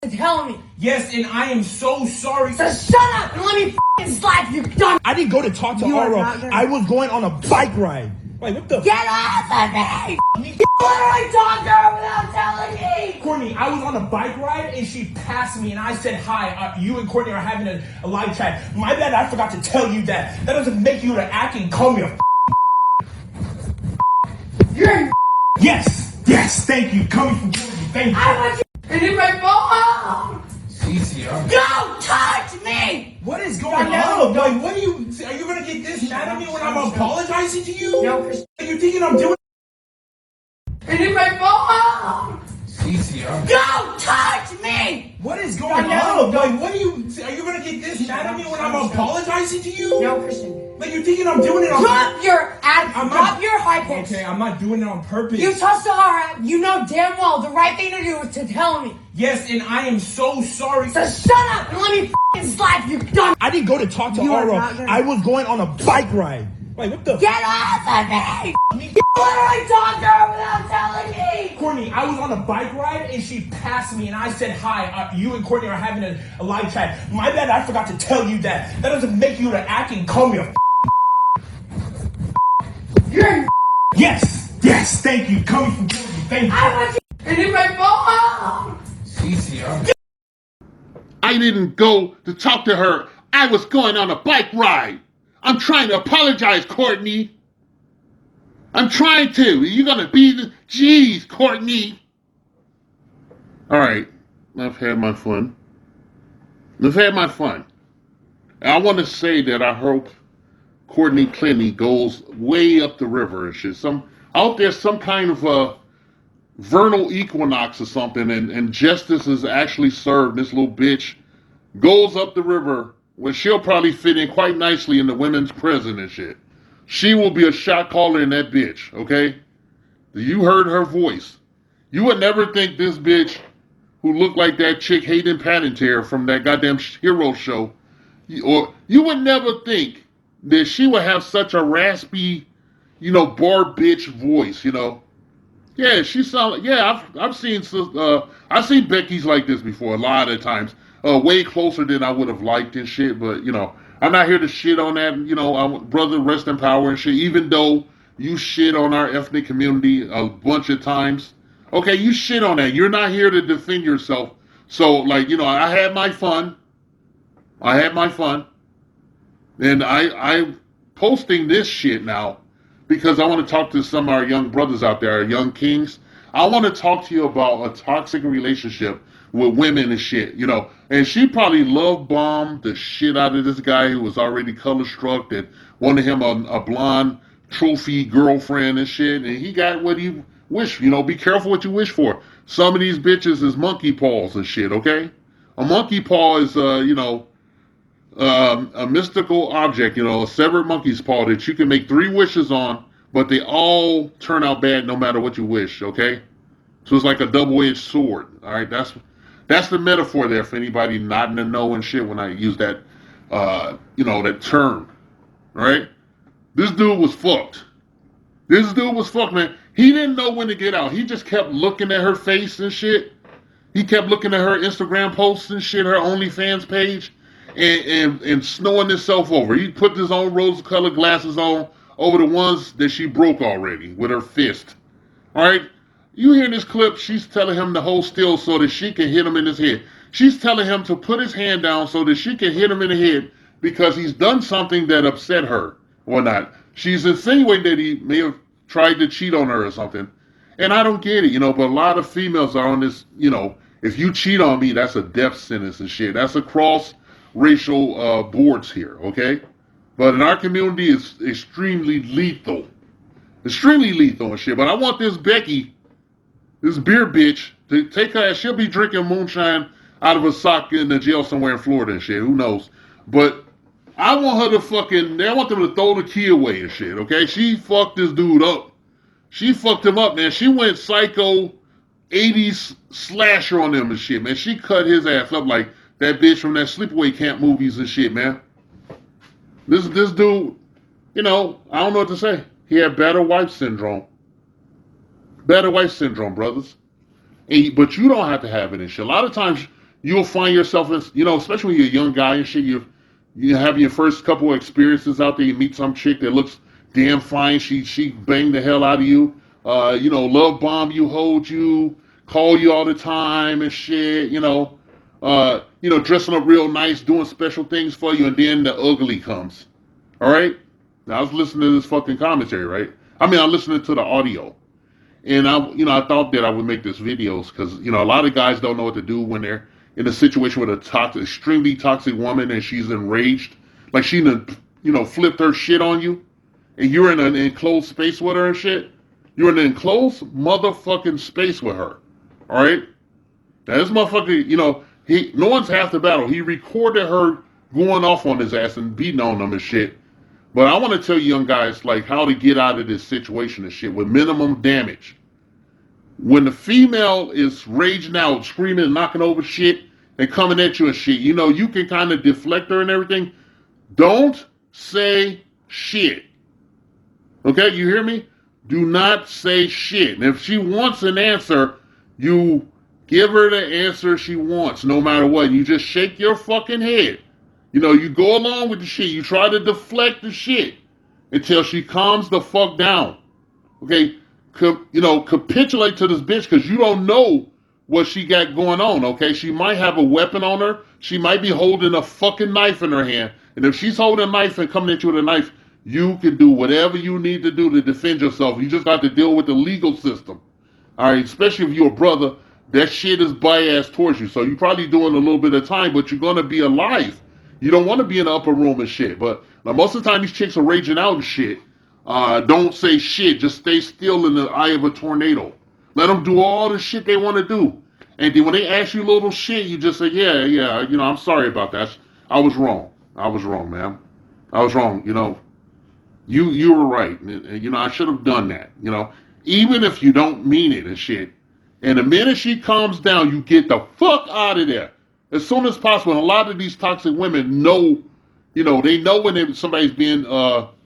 tell me. Yes, and I am so sorry. So shut up and let me f***ing slap you, dumb. I didn't go to talk to Aura. I was going on a bike ride. Like, what the? Get off of me! You literally talked to her without telling me! Courtney, I was on a bike ride and she passed me and I said hi. You and Courtney are having a live chat. My bad, I forgot to tell you that. That doesn't make you to act and call me a You're Yes, thank you. Coming from Courtney, thank you. I want you and if I fall home! Cece, Don't touch me! what is going on? Like, what are you gonna get this mad at me when I'm apologizing to you? No, Christian. Are you thinking I'm doing? And if I fall home! Cece, Don't touch me! what is going on? Like, what are you gonna get this mad at me when I'm apologizing to you? No, Christian. Like, you're thinking I'm doing it on Drop your attitude. Drop your high pitch. Okay, I'm not doing it on purpose. You touched Aura. You know damn well the right thing to do is to tell me. Yes, and I am so sorry. So shut up and let me f***ing slap you, dumb. I didn't go to talk to Aura. I was going on a bike ride. Like, what the? Get off of me! You literally talked to her without telling me! Courtney, I was on a bike ride and she passed me and I said hi. You and Courtney are having a live chat. My bad, I forgot to tell you that. That doesn't make you to act and call me a You're Yes, thank you. Coming from Courtney, thank you. I want you and if I fall home! Cece, I didn't go to talk to her. I was going on a bike ride. I'm trying to apologize, Courtney. I'm trying to. You're going to be the... Jeez, Courtney. All right. I've had my fun. I want to say that I hope Courtney Clinton goes way up the river and shit. Out there, some kind of a vernal equinox or something, and justice is actually served. This little bitch goes up the river where she'll probably fit in quite nicely in the women's prison and shit. She will be a shot caller in that bitch, okay? You heard her voice. You would never think this bitch who looked like that chick Hayden Panettiere from that goddamn hero show, or you would never think that she would have such a raspy, bar bitch voice, Yeah, she sound. Yeah, I've seen Becky's like this before a lot of times. Way closer than I would have liked and shit. But I'm not here to shit on that. Brother, rest in power and shit. Even though you shit on our ethnic community a bunch of times, okay, you shit on that. You're not here to defend yourself. So I had my fun. And I posting this shit now because I want to talk to some of our young brothers out there, our young kings. I want to talk to you about a toxic relationship with women and shit, And she probably love bombed the shit out of this guy who was already color struck and wanted him a blonde trophy girlfriend and shit. And he got what he wished. Be careful what you wish for. Some of these bitches is monkey paws and shit, okay? A monkey paw is, a mystical object, a severed monkey's paw that you can make 3 wishes on, but they all turn out bad no matter what you wish, okay? So it's like a double-edged sword, all right? That's the metaphor there for anybody not in the know and shit when I use that, that term, all right? This dude was fucked. Man. He didn't know when to get out. He just kept looking at her face and shit. He kept looking at her Instagram posts and shit, her OnlyFans page, and snowing himself over. He put his own rose-colored glasses on over the ones that she broke already with her fist. All right? You hear this clip, she's telling him to hold still so that she can hit him in his head. She's telling him to put his hand down so that she can hit him in the head because he's done something that upset her or not. She's insinuating that he may have tried to cheat on her or something. And I don't get it, but a lot of females are on this, if you cheat on me, that's a death sentence and shit. That's across racial boards here, okay? But in our community, it's extremely lethal. Extremely lethal and shit. But I want this Becky, this beer bitch, to take her ass. She'll be drinking moonshine out of a sock in the jail somewhere in Florida and shit. Who knows? But I want her to I want them to throw the key away and shit, okay? She fucked this dude up. She fucked him up, man. She went psycho 80s slasher on them and shit, man. She cut his ass up like that bitch from that sleepaway camp movies and shit, man. This dude, I don't know what to say. He had battered wife syndrome. Battered wife syndrome, brothers. But you don't have to have it and shit. A lot of times you'll find yourself in, especially when you're a young guy and shit, you have your first couple of experiences out there, you meet some chick that looks damn fine, she banged the hell out of you, love bomb you, hold you, call you all the time and shit, dressing up real nice, doing special things for you, and then the ugly comes. All right? Now I was listening to this fucking commentary, right? I mean, I'm listening to the audio. And I thought that I would make this videos because, a lot of guys don't know what to do when they're in a situation with a extremely toxic woman and she's enraged. Like she, flipped her shit on you and you're in an enclosed space with her and shit. You're in an enclosed motherfucking space with her. All right? Now this motherfucker, no one's half the battle. He recorded her going off on his ass and beating on him and shit. But I want to tell you young guys, like, how to get out of this situation and shit with minimum damage. When the female is raging out, screaming, knocking over shit, and coming at you and shit, you can kind of deflect her and everything. Don't say shit. Okay, you hear me? Do not say shit. And if she wants an answer, you give her the answer she wants, no matter what. You just shake your fucking head. You go along with the shit. You try to deflect the shit until she calms the fuck down. Okay? Capitulate to this bitch because you don't know what she got going on, okay? She might have a weapon on her. She might be holding a fucking knife in her hand. And if she's holding a knife and coming at you with a knife, you can do whatever you need to do to defend yourself. You just got to deal with the legal system. All right? Especially if you're a brother, that shit is biased towards you. So you're probably doing a little bit of time, but you're going to be alive. You don't want to be in the upper room and shit. But most of the time, these chicks are raging out and shit. Don't say shit. Just stay still in the eye of a tornado. Let them do all the shit they want to do. And then when they ask you little shit, you just say, yeah, I'm sorry about that. I was wrong. I was wrong, man. I was wrong. You were right. And, I should have done that. Even if you don't mean it and shit. And the minute she calms down, you get the fuck out of there. As soon as possible. And a lot of these toxic women know, they know when somebody's being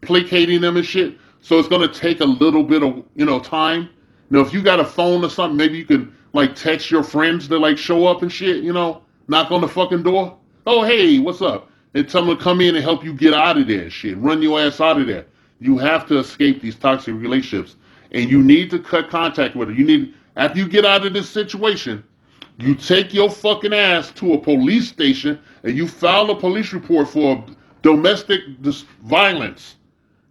placating them and shit. So it's going to take a little bit of, time. If you got a phone or something, maybe you can, text your friends to, show up and shit, knock on the fucking door. Oh, hey, what's up? And tell them to come in and help you get out of there and shit. Run your ass out of there. You have to escape these toxic relationships. And you need to cut contact with her. After you get out of this situation, you take your fucking ass to a police station and you file a police report for domestic violence.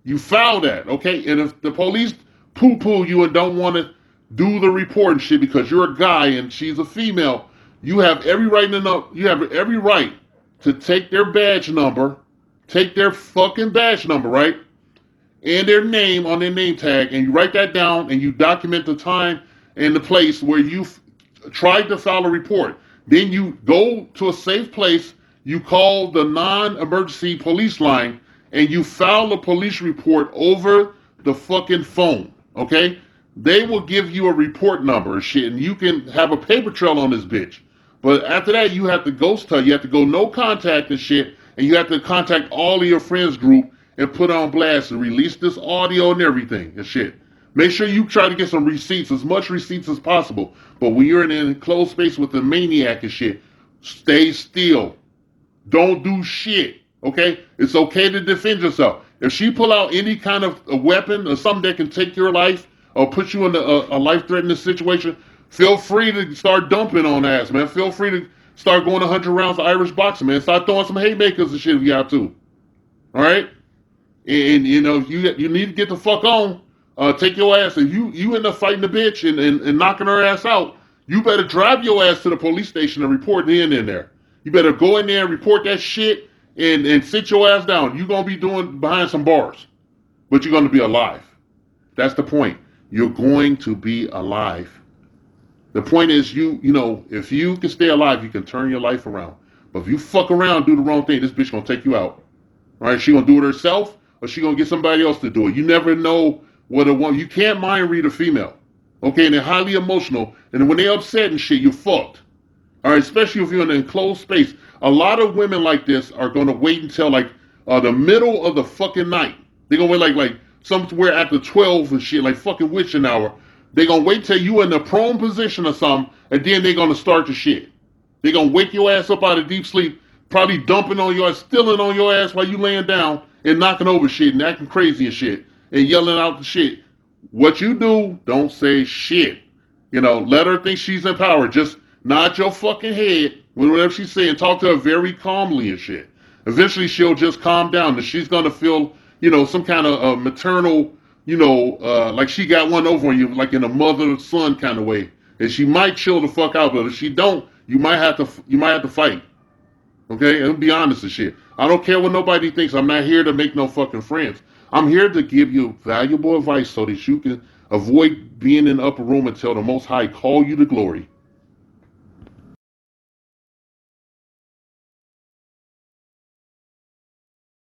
You file that, okay? And if the police poo-poo you and don't want to do the report and shit because you're a guy and she's a female, you have every right to take their badge number, right? And their name on their name tag, and you write that down and you document the time and the place where you tried to file a report. Then you go to a safe place, you call the non-emergency police line, and you file a police report over the fucking phone, okay? They will give you a report number and shit, and you can have a paper trail on this bitch. But after that, you have to ghost her. You have to go no contact and shit, and you have to contact all of your friends group and put on blast and release this audio and everything and shit. Make sure you try to get some receipts, as much receipts as possible. But when you're in an enclosed space with a maniac and shit, stay still. Don't do shit, okay? It's okay to defend yourself. If she pull out any kind of a weapon or something that can take your life or put you in a life-threatening situation, feel free to start dumping on ass, man. Feel free to start going 100 rounds of Irish boxing, man. Start throwing some haymakers and shit if you have to. All right? And you need to get the fuck on. Take your ass. If you end up fighting the bitch and knocking her ass out, you better drive your ass to the police station and report in there. You better go in there and report that shit and sit your ass down. You're going to be doing behind some bars. But you're going to be alive. That's the point. You're going to be alive. The point is, if you can stay alive, you can turn your life around. But if you fuck around, do the wrong thing, this bitch going to take you out. All right? She going to do it herself, or she going to get somebody else to do it. You never know what a woman... You can't mind read a female. Okay? And they're highly emotional. And when they're upset and shit, you're fucked. All right? Especially if you're in an enclosed space. A lot of women like this are going to wait until, the middle of the fucking night. They're going to wait, like somewhere after 12 and shit, like fucking witching hour. They're going to wait till you in the prone position or something, and then they're going to start the shit. They're gonna wake your ass up out of deep sleep, probably dumping on your ass, stealing on your ass while you laying down and knocking over shit and acting crazy and shit and yelling out the shit. What you do, don't say shit. Let her think she's in power. Just nod your fucking head with whatever she's saying. Talk to her very calmly and shit. Eventually, she'll just calm down and she's gonna feel, some kind of maternal, like she got one over on you, like in a mother-son kind of way. And she might chill the fuck out, but if she don't, you might have to fight. Okay, and be honest and shit. I don't care what nobody thinks. I'm not here to make no fucking friends. I'm here to give you valuable advice so that you can avoid being in the upper room until the Most High call you to glory.